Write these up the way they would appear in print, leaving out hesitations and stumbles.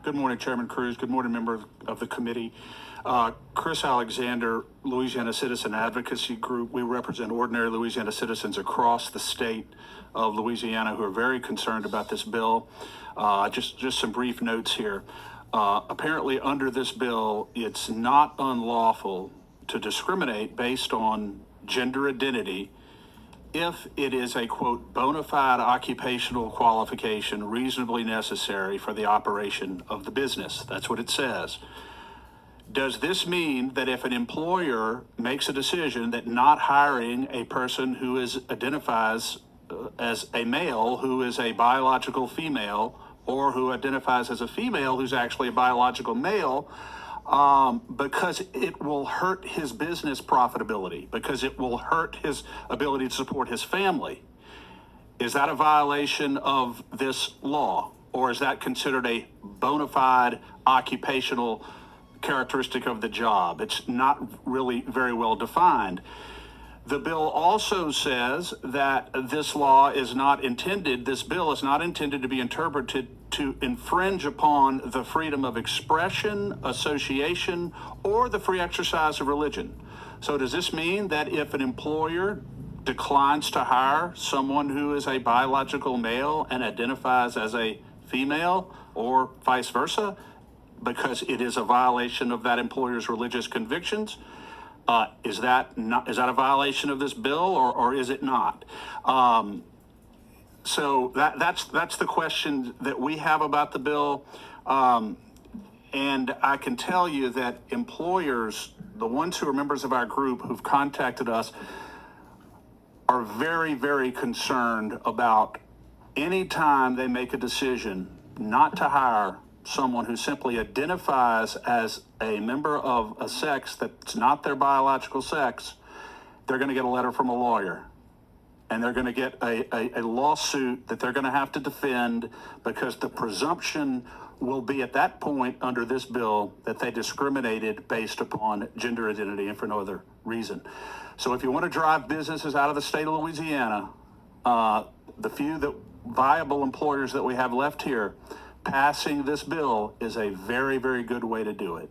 Good morning, Chairman Cruz. Good morning, members of the committee. Chris Alexander, Louisiana Citizen Advocacy Group. We represent ordinary Louisiana citizens across the state of Louisiana who are very concerned about this bill. Just some brief notes here. Apparently, under this bill, it's not unlawful to discriminate based on gender identity if it is a, quote, bona fide occupational qualification reasonably necessary for the operation of the business. That's what it says. Does this mean that if an employer makes a decision that not hiring a person who identifies as a male who is a biological female, or who identifies as a female who's actually a biological male, because it will hurt his business profitability, because it will hurt his ability to support his family, is that a violation of this law? Or is that considered a bona fide occupational characteristic of the job? It's not really very well defined. The bill also says that this bill is not intended to be interpreted to infringe upon the freedom of expression, association, or the free exercise of religion. So does this mean that if an employer declines to hire someone who is a biological male and identifies as a female, or vice versa, because it is a violation of that employer's religious convictions, is that a violation of this bill, or is it not? So that's the question that we have about the bill. And I can tell you that employers, the ones who are members of our group who've contacted us, are very, very concerned about any time they make a decision not to hire someone who simply identifies as a member of a sex that's not their biological sex, they're going to get a letter from a lawyer. And they're going to get a lawsuit that they're going to have to defend, because the presumption will be at that point under this bill that they discriminated based upon gender identity and for no other reason. So if you want to drive businesses out of the state of Louisiana, the few viable employers that we have left here, passing this bill is a very, very good way to do it.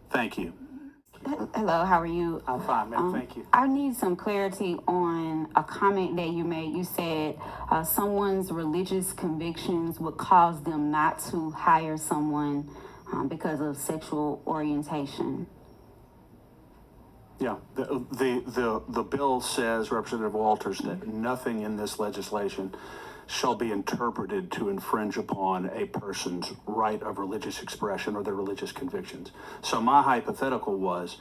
Thank you. Hello, how are you? I'm fine, ma'am. Thank you. I need some clarity on a comment that you made. You said someone's religious convictions would cause them not to hire someone because of sexual orientation. Yeah, the bill says, Representative Walters, that nothing in this legislation shall be interpreted to infringe upon a person's right of religious expression or their religious convictions. So my hypothetical was,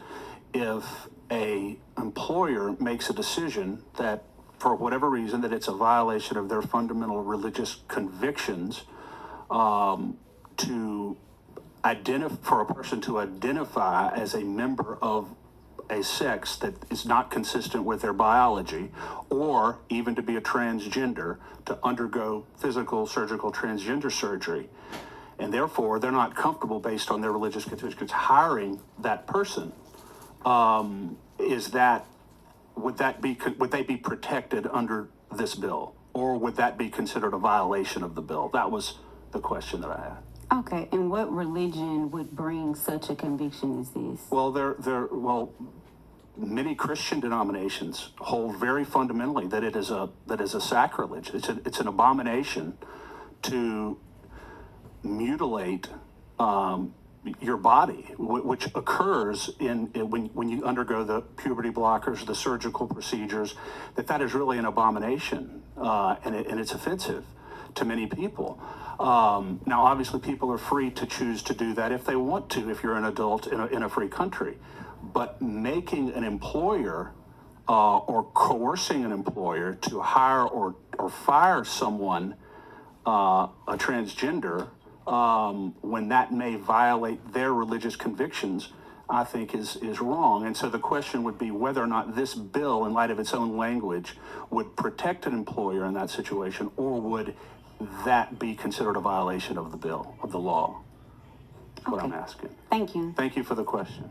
if a employer makes a decision that, for whatever reason, that it's a violation of their fundamental religious convictions, for a person to identify as a member of a sex that is not consistent with their biology, or even to be a transgender, to undergo physical, surgical transgender surgery, and therefore they're not comfortable based on their religious convictions hiring that person, would they be protected under this bill, or would that be considered a violation of the bill? That was the question that I had. Okay, and what religion would bring such a conviction as this? Well, many Christian denominations hold very fundamentally that it is a sacrilege. It's an abomination to mutilate your body, which occurs when you undergo the puberty blockers, the surgical procedures. That is really an abomination, and it's offensive to many people. Now, obviously, people are free to choose to do that if they want to, if you're an adult in a free country. But making an employer or coercing an employer to hire or fire someone, a transgender, when that may violate their religious convictions, I think is wrong. And so the question would be whether or not this bill, in light of its own language, would protect an employer in that situation, or would that be considered a violation of the bill, of the law? That's what I'm asking. Thank you. Thank you for the question.